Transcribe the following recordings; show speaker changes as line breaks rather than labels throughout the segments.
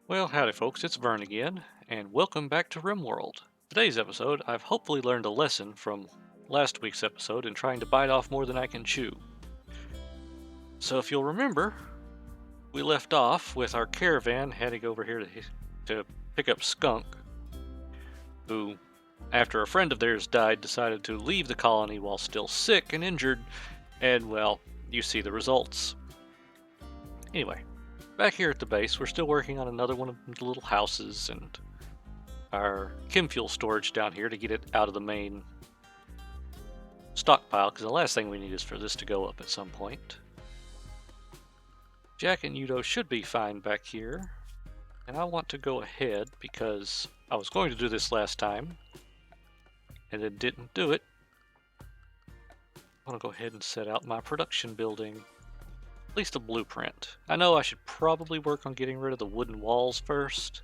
Well, howdy folks, it's Vern again, and welcome back to Rimworld. Today's episode, I've hopefully learned a lesson from last week's episode in trying to bite off more than I can chew. So if you'll remember, we left off with our caravan heading over here to pick up Skunk, who, after a friend of theirs died, decided to leave the colony while still sick and injured, and well, you see the results. Anyway, back here at the base, we're still working on another one of the little houses and our chem fuel storage down here to get it out of the main stockpile, because the last thing we need is for this to go up at some point. Jack and Udo should be fine back here, and I want to go ahead because I was going to do this last time and then didn't do it. I want to go ahead and set out my production building, at least a blueprint. I know I should probably work on getting rid of the wooden walls first,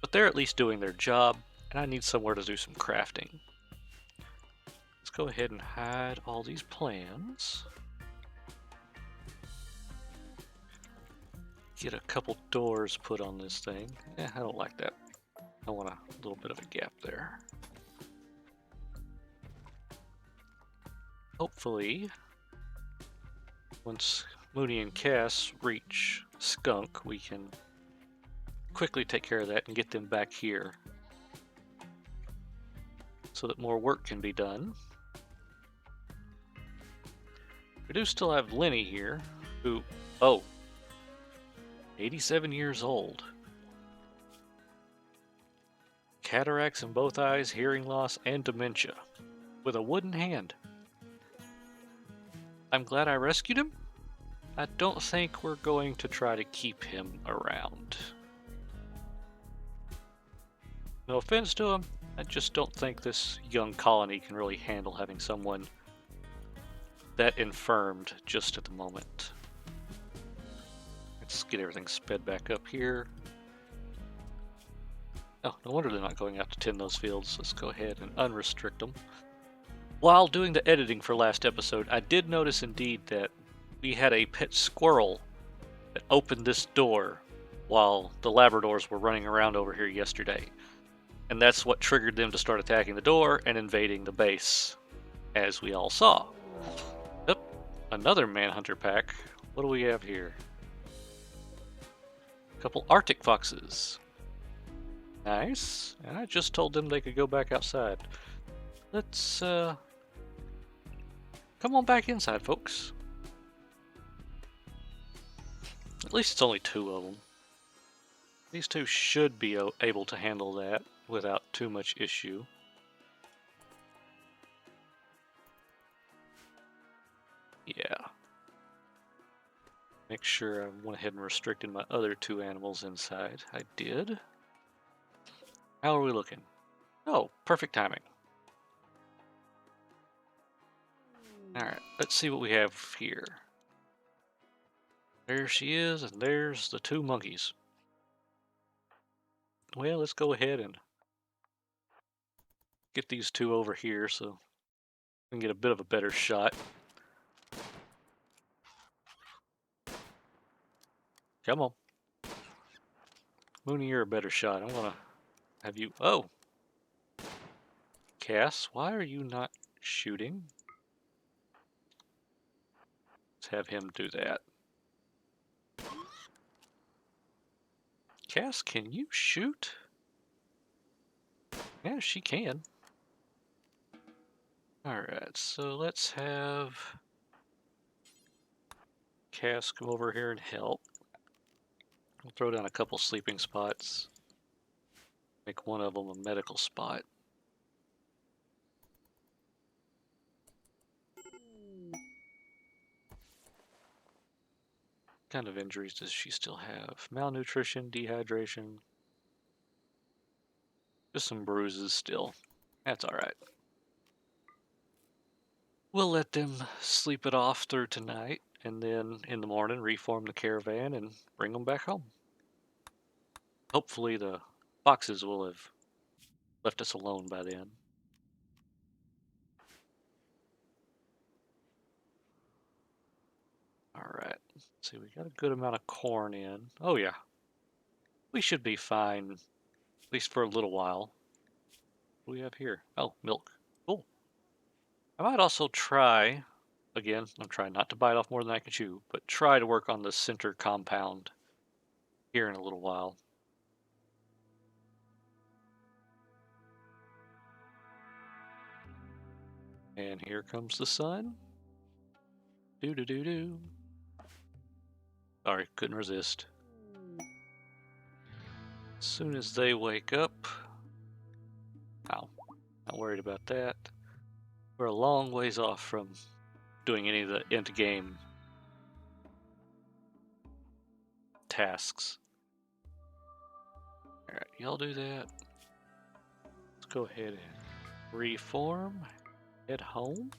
but they're at least doing their job, and I need somewhere to do some crafting. Let's go ahead and hide all these plans. Get a couple doors put on this thing. Yeah, I don't like that. I want a little bit of a gap there. Hopefully, once Mooney and Cass reach Skunk, we can quickly take care of that and get them back here so that more work can be done. We do still have Lenny here, who, 87 years old. Cataracts in both eyes, hearing loss, and dementia, with a wooden hand. I'm glad I rescued him. I don't think we're going to try to keep him around. No offense to him, I just don't think this young colony can really handle having someone that infirmed just at the moment. Let's get everything sped back up here. Oh, no wonder they're not going out to tend those fields. Let's go ahead and unrestrict them. While doing the editing for last episode, I did notice indeed that we had a pet squirrel that opened this door while the Labradors were running around over here yesterday. And that's what triggered them to start attacking the door and invading the base, as we all saw. Yep, another Manhunter pack. What do we have here? A couple Arctic foxes. Nice. And I just told them they could go back outside. Let's, come on back inside, folks. At least it's only two of them. These two should be able to handle that without too much issue. Yeah. Make sure I went ahead and restricted my other two animals inside. I did. How are we looking? Oh, perfect timing. Alright, let's see what we have here. There she is, and there's the two monkeys. Well, let's go ahead and get these two over here so we can get a bit of a better shot. Come on. Mooney, you're a better shot. I want to have you... Oh! Cass, why are you not shooting? Let's have him do that. Cass, can you shoot? Yeah, she can. Alright, so let's have Cass come over here and help. We'll throw down a couple sleeping spots. Make one of them a medical spot. What kind of injuries does she still have? Malnutrition, dehydration. Just some bruises still. That's alright. We'll let them sleep it off through tonight, and then in the morning reform the caravan and bring them back home. Hopefully the foxes will have left us alone by then. Alright, let's see, we got a good amount of corn in. Oh yeah. we should be fine, at least for a little while. What do we have here? Oh, milk. Cool. I might also try, again, I'm trying not to bite off more than I can chew, but try to work on the center compound here in a little while. And here comes the sun. Do-do-do-do. Sorry, couldn't resist. As soon as they wake up... Oh, not worried about that. We're a long ways off from doing any of the end-game tasks. Alright, y'all do that. Let's go ahead and reform. Head home.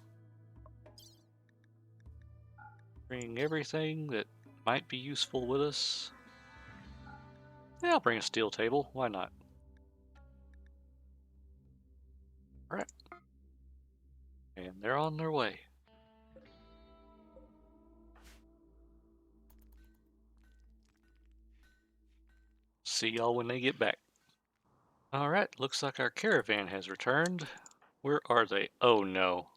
Bring everything that might be useful with us. Yeah, I'll bring a steel table. Why not? Alright. And they're on their way. See y'all when they get back. Alright, looks like our caravan has returned. Where are they? Oh no.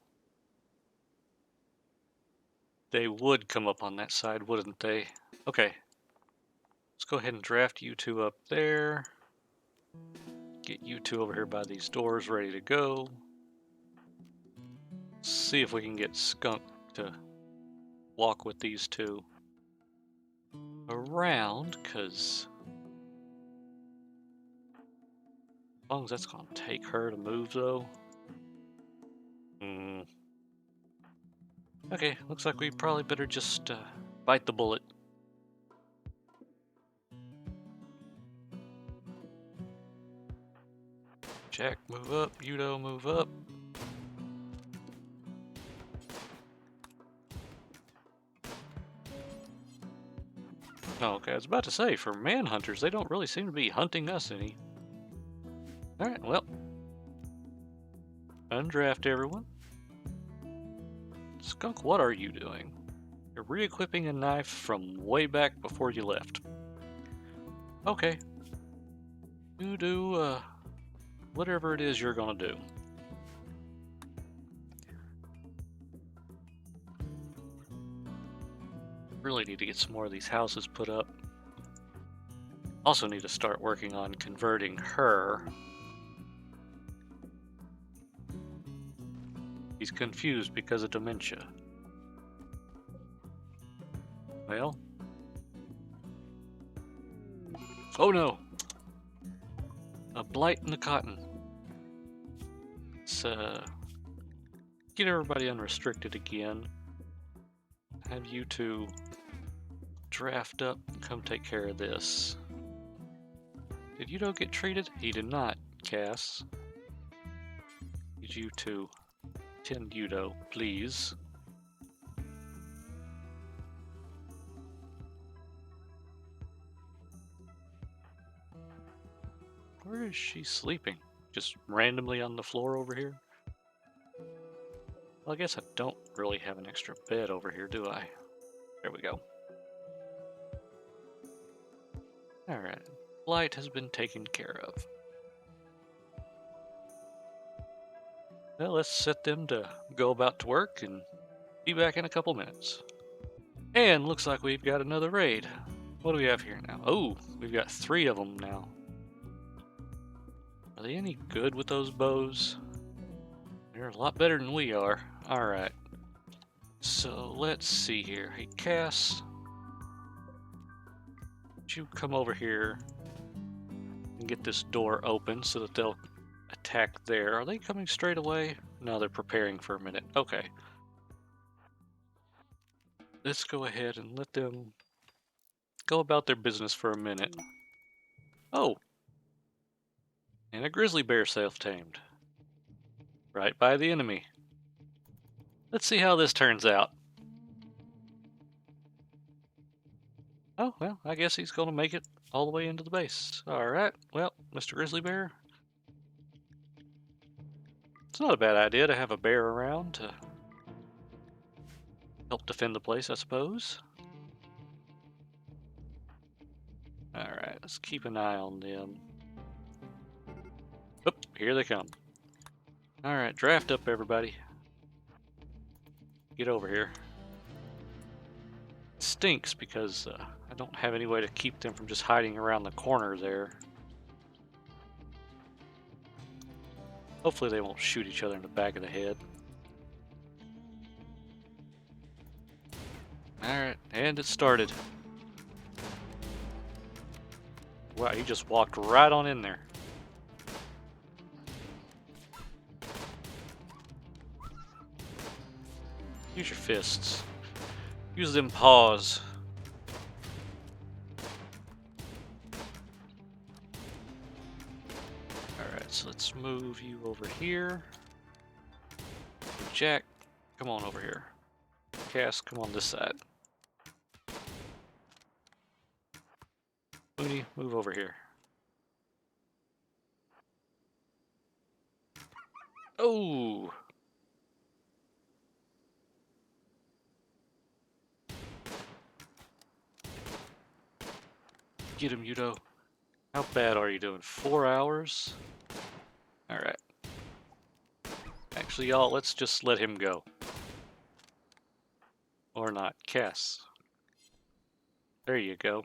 They would come up on that side, wouldn't they? Okay. Let's go ahead and draft you two up there. Get you two over here by these doors ready to go. See if we can get Skunk to walk with these two around, because as long as that's going to take her to move, though. Okay, looks like we probably better just bite the bullet. Jack, move up. Udo, move up. Oh, okay, I was about to say, for manhunters, they don't really seem to be hunting us any. Alright, well. Undraft everyone. Skunk, what are you doing? You're re-equipping a knife from way back before you left. Okay. You do, whatever it is you're gonna do. Really need to get some more of these houses put up. Also need to start working on converting her. He's confused because of dementia. Well. Oh no! A blight in the cotton. Let's get everybody unrestricted again. Have you two draft up and come take care of this. Did Udo get treated? He did not, Cass. Need you to tend Udo, please. Where is she sleeping? Just randomly on the floor over here? Well, I guess I don't really have an extra bed over here, do I? There we go. Alright. Light has been taken care of. Well, let's set them to go about to work and be back in a couple minutes. And looks like we've got another raid. What do we have here now? Oh, we've got 3 of them now. Are they any good with those bows? They're a lot better than we are. Alright. So let's see here. Hey, Cass. Would you come over here and get this door open so that they'll attack there? Are they coming straight away? No, they're preparing for a minute. Okay. Let's go ahead and let them go about their business for a minute. Oh! And a grizzly bear self-tamed. Right by the enemy. Let's see how this turns out. Oh, well, I guess he's going to make it all the way into the base. Alright, well, Mr. Grizzly Bear. It's not a bad idea to have a bear around to help defend the place, I suppose. Alright, let's keep an eye on them. Oop, here they come. Alright, draft up everybody. Get over here. It stinks because I don't have any way to keep them from just hiding around the corner there. Hopefully they won't shoot each other in the back of the head. Alright, and it started. Wow, he just walked right on in there. Use your fists. Use them paws. Alright, so let's move you over here. Jack, come on over here. Cass, come on this side. Mooney, move over here. Oh! Get him, Udo. How bad are you doing? 4 hours? Alright. Actually, y'all, let's just let him go. Or not. Cass. There you go.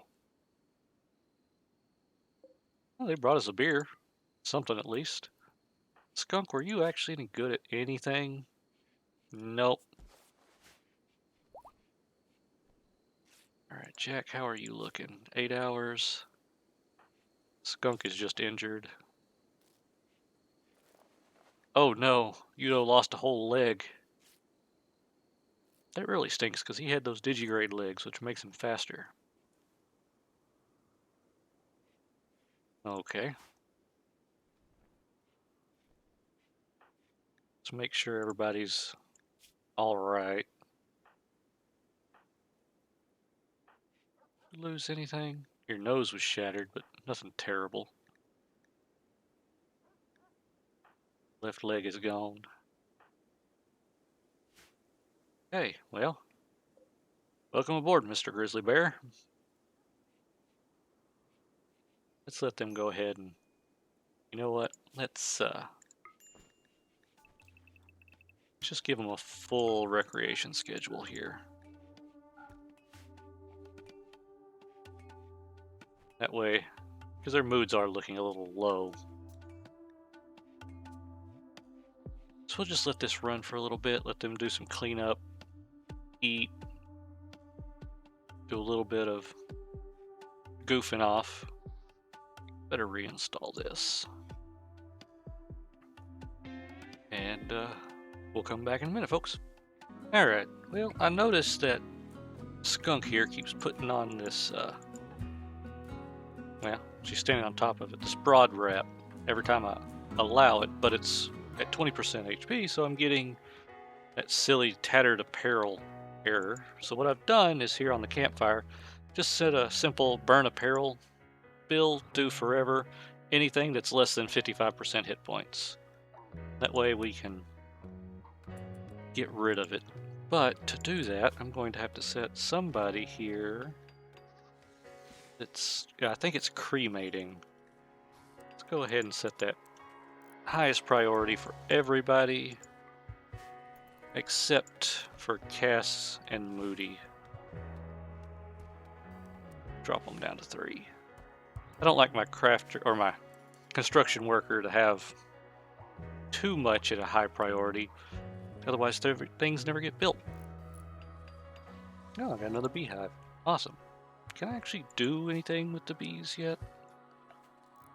Well, they brought us a beer. Something at least. Skunk, were you actually any good at anything? Nope. Alright, Jack, how are you looking? 8 hours. Skunk is just injured. Oh no, Udo lost a whole leg. That really stinks because he had those digigrade legs, which makes him faster. Okay. Let's make sure everybody's alright. Lose anything? Your nose was shattered, but nothing terrible. Left leg is gone. Hey, well, welcome aboard, Mr. Grizzly Bear. Let's let them go ahead and, you know what, let's just give them a full recreation schedule here. That way, because their moods are looking a little low. So we'll just let this run for a little bit, let them do some cleanup, eat, do a little bit of goofing off. Better reinstall this. And we'll come back in a minute, folks. Alright, well, I noticed that Skunk here keeps putting on this, well, she's standing on top of it, this broad wrap, every time I allow it, but it's at 20% HP, so I'm getting that silly tattered apparel error. So what I've done is here on the campfire, just set a simple burn apparel, build, do forever, anything that's less than 55% hit points. That way we can get rid of it. But to do that, I'm going to have to set somebody here that's, I think it's cremating. Let's go ahead and set that highest priority for everybody except for Cass and Moody. Drop them down to 3. I don't like my crafter or my construction worker to have too much at a high priority, otherwise things never get built. Oh, I got another beehive. Awesome. Can I actually do anything with the bees yet?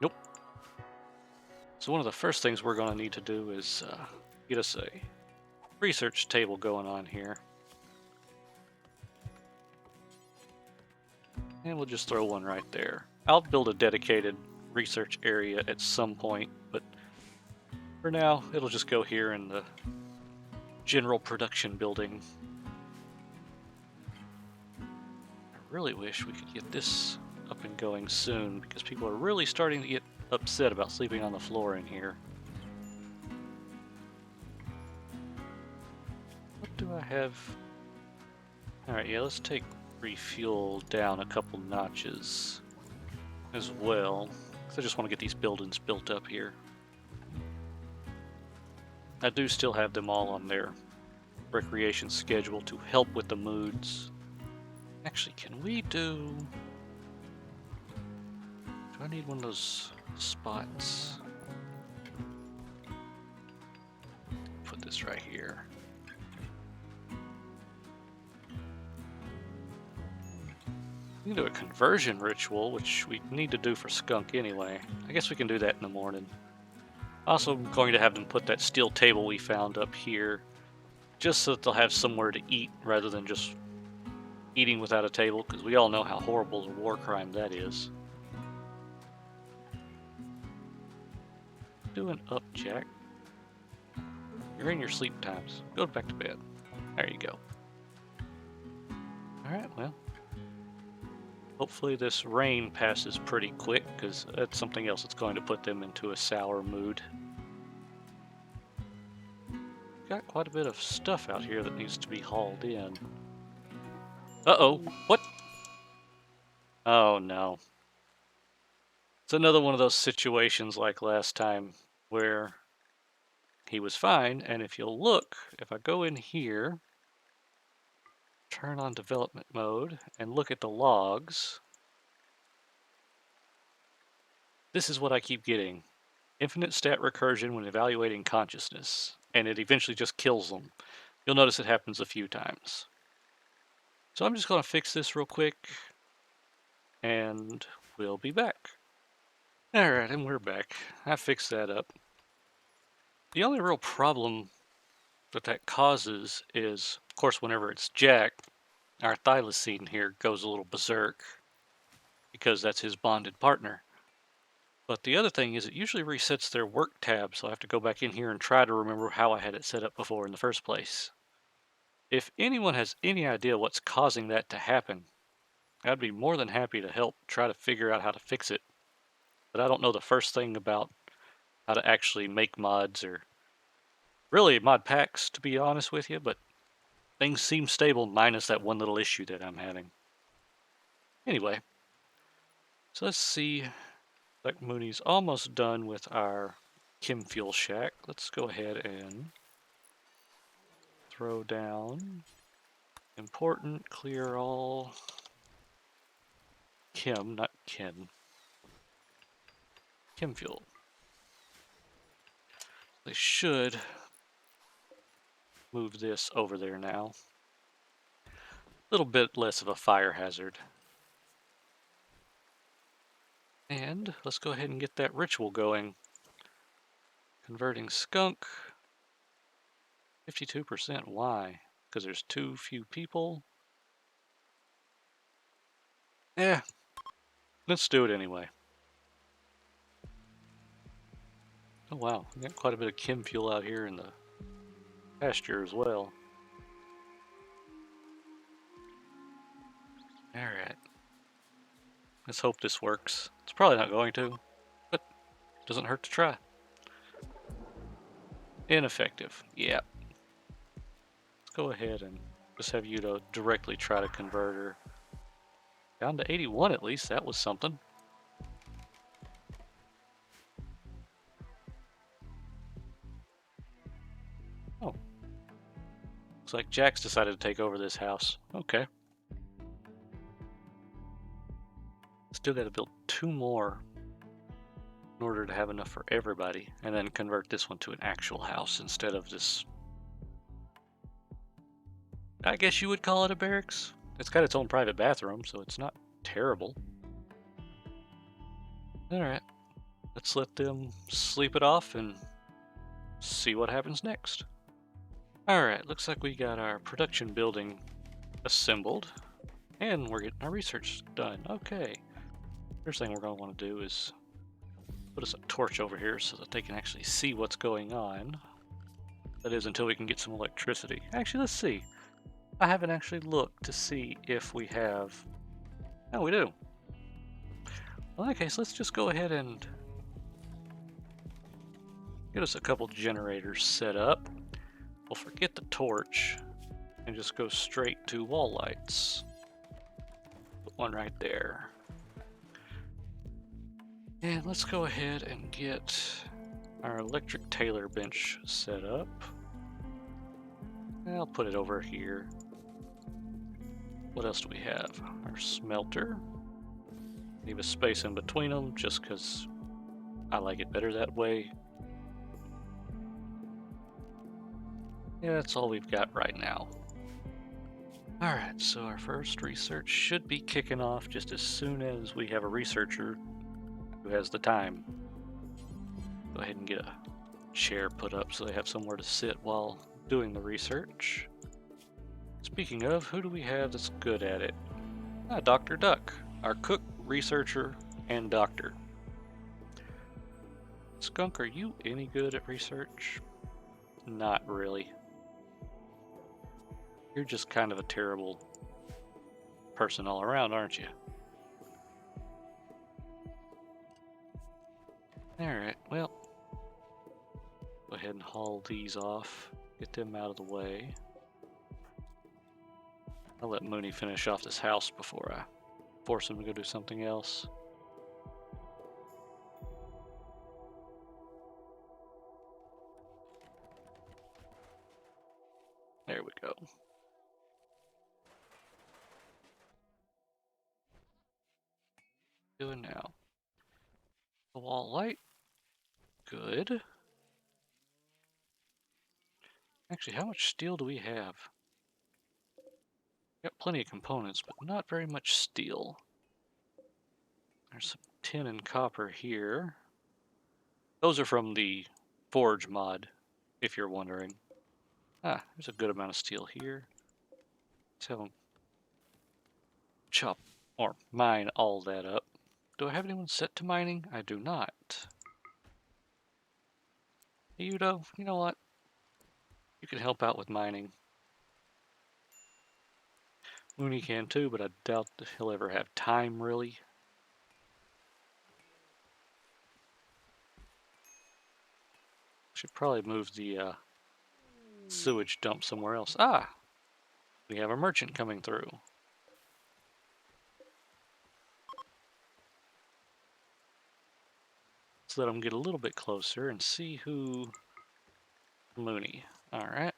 Nope. So one of the first things we're going to need to do is get us a research table going on here. And we'll just throw one right there. I'll build a dedicated research area at some point, but for now, it'll just go here in the general production building. I really wish we could get this up and going soon, because people are really starting to get upset about sleeping on the floor in here. What do I have? Alright, yeah, let's take refuel down a couple notches. as well, because I just want to get these buildings built up here. I do still have them all on their recreation schedule to help with the moods. Actually, can we do I need one of those spots? Put this right here. We can do a conversion ritual, which we need to do for Skunk anyway. I guess we can do that in the morning. Also, I'm going to have them put that steel table we found up here, just so that they'll have somewhere to eat rather than just eating without a table, because we all know how horrible a war crime that is. Doing up, Jack. You're in your sleep times. Go back to bed. There you go. Alright, well. Hopefully this rain passes pretty quick, because that's something else that's going to put them into a sour mood. Got quite a bit of stuff out here that needs to be hauled in. Uh-oh! What? Oh no. It's another one of those situations like last time where he was fine, and if you'll look, if I go in here, turn on development mode, and look at the logs, this is what I keep getting. Infinite stat recursion when evaluating consciousness, and it eventually just kills them. You'll notice it happens a few times. So I'm just going to fix this real quick, and we'll be back. Alright, and we're back. I fixed that up. The only real problem that causes is, of course, whenever it's Jack, our thylacine here goes a little berserk, because that's his bonded partner. But the other thing is it usually resets their work tab, so I have to go back in here and try to remember how I had it set up before in the first place. If anyone has any idea what's causing that to happen, I'd be more than happy to help try to figure out how to fix it. But I don't know the first thing about how to actually make mods or really mod packs, to be honest with you, but things seem stable minus that one little issue that I'm having. Anyway, so let's see. Like Mooney's almost done with our chem fuel shack. Let's go ahead and throw down important, clear all. Chem, not chem. Chem fuel. They should move this over there now. A little bit less of a fire hazard. And let's go ahead and get that ritual going. Converting skunk. 52%. Why? Because there's too few people? Yeah. Let's do it anyway. Oh wow, we got quite a bit of chem fuel out here in the pasture as well. Alright. Let's hope this works. It's probably not going to, but it doesn't hurt to try. Ineffective. Yeah. Let's go ahead and just have you to directly try to convert her. Down to 81 at least, that was something. Oh. Looks like Jack's decided to take over this house. Okay. Still gotta build 2 more in order to have enough for everybody, and then convert this one to an actual house instead of this. I guess you would call it a barracks. It's got its own private bathroom, so it's not terrible. Alright, let's let them sleep it off and see what happens next. Alright, looks like we got our production building assembled, and we're getting our research done. Okay. First thing we're going to want to do is put us a torch over here so that they can actually see what's going on. That is, until we can get some electricity. Actually, let's see. I haven't actually looked to see if we have... Oh, we do. Well, in that case, let's just go ahead and get us a couple generators set up. We'll forget the torch and just go straight to wall lights. Put one right there. And let's go ahead and get our electric tailor bench set up. I'll put it over here. What else do we have? Our smelter. Leave a space in between them just because I like it better that way. Yeah, that's all we've got right now. Alright, so our first research should be kicking off just as soon as we have a researcher who has the time. Go ahead and get a chair put up so they have somewhere to sit while doing the research. Speaking of, who do we have that's good at it? Dr. Duck, our cook, researcher, and doctor. Skunk, are you any good at research? Not really. You're just kind of a terrible person all around, aren't you? Alright, well, go ahead and haul these off, get them out of the way. I'll let Mooney finish off this house before I force him to go do something else. There we go. Doing now. The wall light. Good. Actually, how much steel do we have? Got plenty of components, but not very much steel. There's some tin and copper here. Those are from the forge mod, if you're wondering. There's a good amount of steel here. Let's have them chop or mine all that up. Do I have anyone set to mining? I do not. Hey, Udo, you know what? You can help out with mining. Mooney can too, but I doubt that he'll ever have time, really. Should probably move the sewage dump somewhere else. We have a merchant coming through. Let's let him get a little bit closer and see who... Mooney. Alright.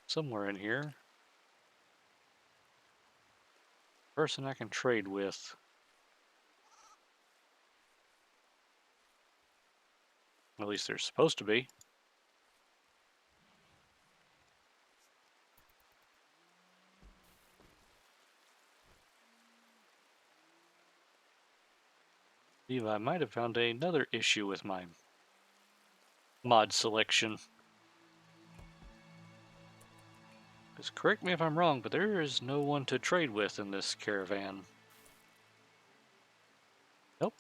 Somewhere in here. Person I can trade with. At least they're supposed to be. I might have found another issue with my mod selection. Just correct me if I'm wrong, but there is no one to trade with in this caravan. Nope.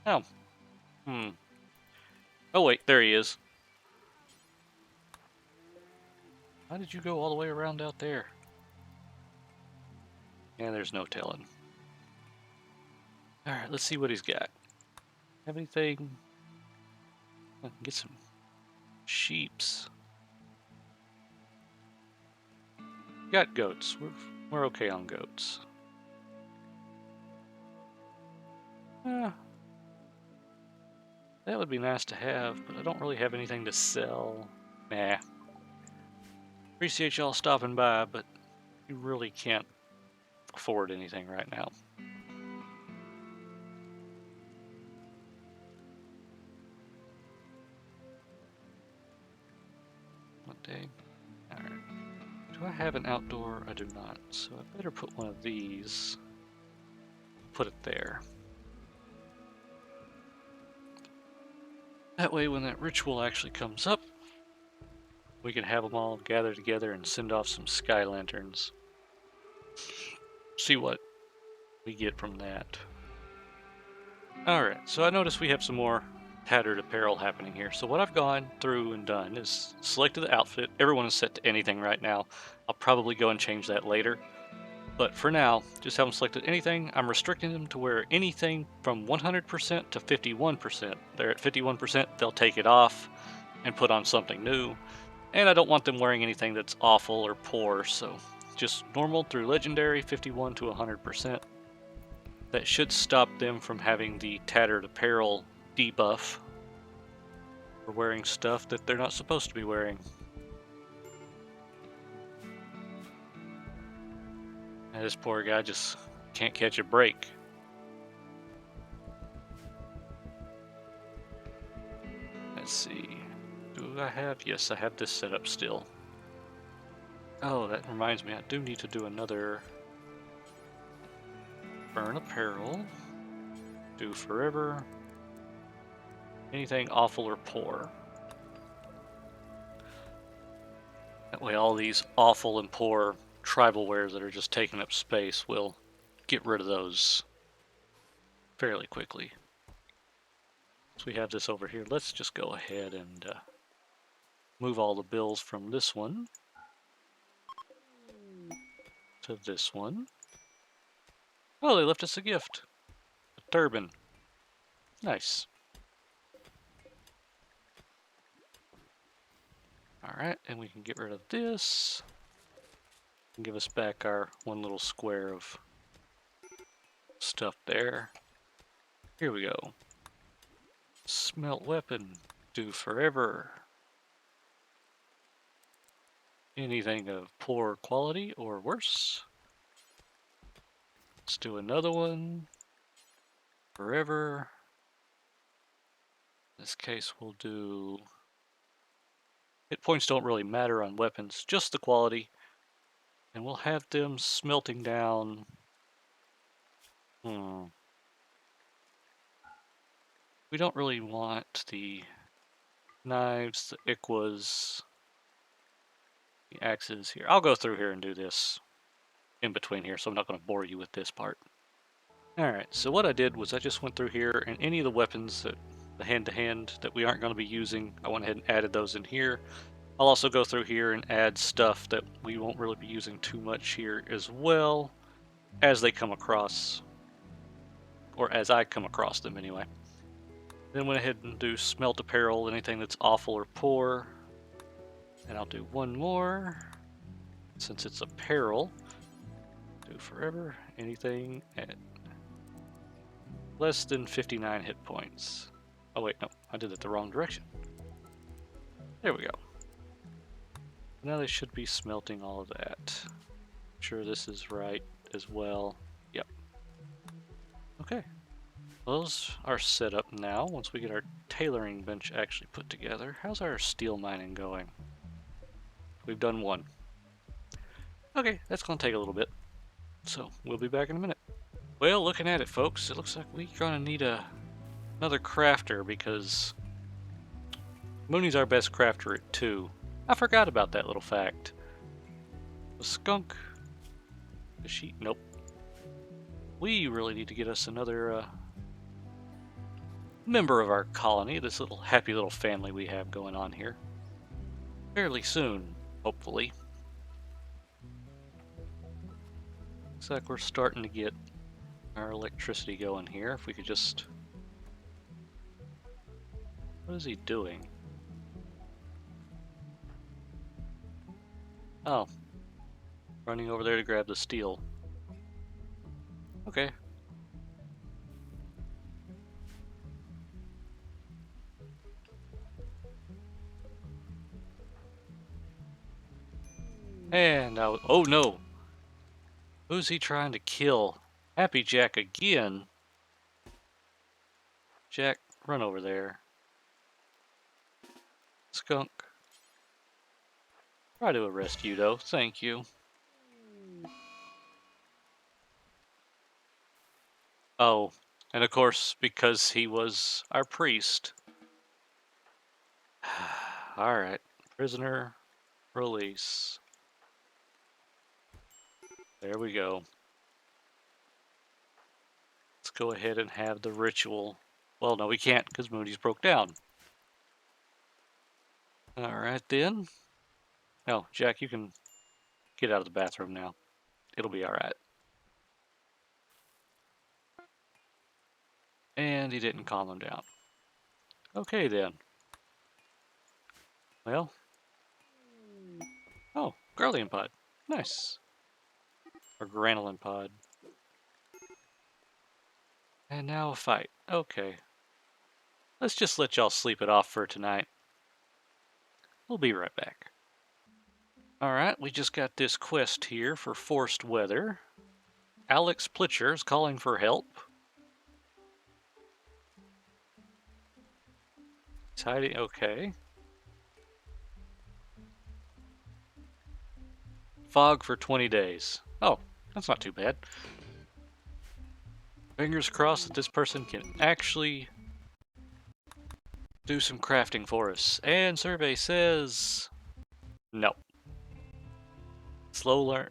Oh. Oh wait, there he is. How did you go all the way around out there? Yeah, there's no telling. Alright, let's see what he's got. Have anything? I can get some sheeps. Got goats. We're okay on goats. That would be nice to have, but I don't really have anything to sell. Nah. Appreciate y'all stopping by, but you really can't afford anything right now. What day? Alright. Do I have an outdoor? I do not, so I better put one of these. Put it there. That way when that ritual actually comes up, we can have them all gather together and send off some sky lanterns. See what we get from that. Alright, so I noticed we have some more tattered apparel happening here. So what I've gone through and done is selected the outfit. Everyone is set to anything right now. I'll probably go and change that later. But for now, just haven't selected anything. I'm restricting them to wear anything from 100% to 51%. They're at 51%, they'll take it off and put on something new. And I don't want them wearing anything that's awful or poor, so just normal through legendary, 51 to 100%. That should stop them from having the tattered apparel debuff for wearing stuff that they're not supposed to be wearing. And this poor guy just can't catch a break. Let's see. Do I have? Yes, I have this set up still. Oh, that reminds me, I do need to do another burn apparel. Do forever. Anything awful or poor. That way all these awful and poor tribal wares that are just taking up space will get rid of those fairly quickly. So we have this over here. Let's just go ahead and move all the bills from this one to this one. Oh, they left us a gift. A turban. Nice. Alright, and we can get rid of this. And give us back our one little square of stuff there. Here we go. Smelt weapon. Do forever. Anything of poor quality or worse. Let's do another one. Forever. In this case, we'll do... Hit points don't really matter on weapons, just the quality. And we'll have them smelting down... We don't really want the knives, the ikwas, the axes here. I'll go through here and do this in between here, so I'm not going to bore you with this part. Alright, so what I did was I just went through here, and any of the weapons, that the hand-to-hand that we aren't going to be using, I went ahead and added those in here. I'll also go through here and add stuff that we won't really be using too much here as well, as they come across, or as I come across them anyway. Then went ahead and do smelt apparel, anything that's awful or poor. And I'll do one more, since it's apparel. Do forever, anything at less than 59 hit points. Oh wait, no, I did it the wrong direction. There we go. Now they should be smelting all of that. Sure this is right as well. Yep. Okay. Those are set up now. Once we get our tailoring bench actually put together. How's our steel mining going? We've done one. Okay, that's going to take a little bit. So, we'll be back in a minute. Well, looking at it, folks, it looks like we're going to need another crafter because Mooney's our best crafter at 2. I forgot about that little fact. The skunk. The sheep. Nope. We really need to get us another member of our colony, this little happy little family we have going on here. Fairly soon, hopefully. Looks like we're starting to get our electricity going here. If we could just... What is he doing? Oh. Running over there to grab the steel. Okay. And now, oh no! Who's he trying to kill? Happy Jack again? Jack, run over there. Skunk. Try to arrest you though, thank you. Oh, and of course, because he was our priest. Alright, prisoner release. There we go. Let's go ahead and have the ritual. Well, no, we can't because Moody's broke down. Alright then. Oh, Jack, you can get out of the bathroom now. It'll be alright. And he didn't calm him down. Okay then. Well. Oh, Garlean pod. Nice. Or granulin pod. And now a fight. Okay. Let's just let y'all sleep it off for tonight. We'll be right back. Alright, we just got this quest here for forced weather. Alex Plitcher is calling for help. He's hiding. Okay. Fog for 20 days. Oh, that's not too bad. Fingers crossed that this person can actually do some crafting for us. And survey says no. Slow learn.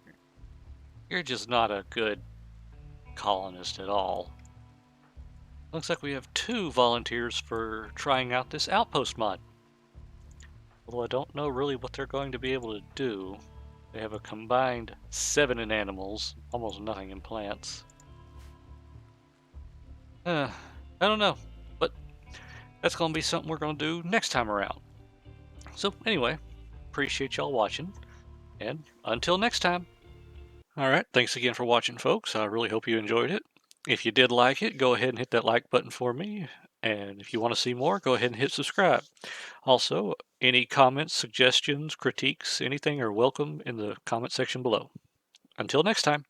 You're just not a good colonist at all. Looks like we have 2 volunteers for trying out this outpost mod. Although I don't know really what they're going to be able to do. They have a combined 7 in animals, almost nothing in plants. I don't know, but that's going to be something we're going to do next time around. So anyway, appreciate y'all watching, and until next time. Alright, thanks again for watching, folks. I really hope you enjoyed it. If you did like it, go ahead and hit that like button for me. And if you want to see more, go ahead and hit subscribe. Also, any comments, suggestions, critiques, anything are welcome in the comment section below. Until next time.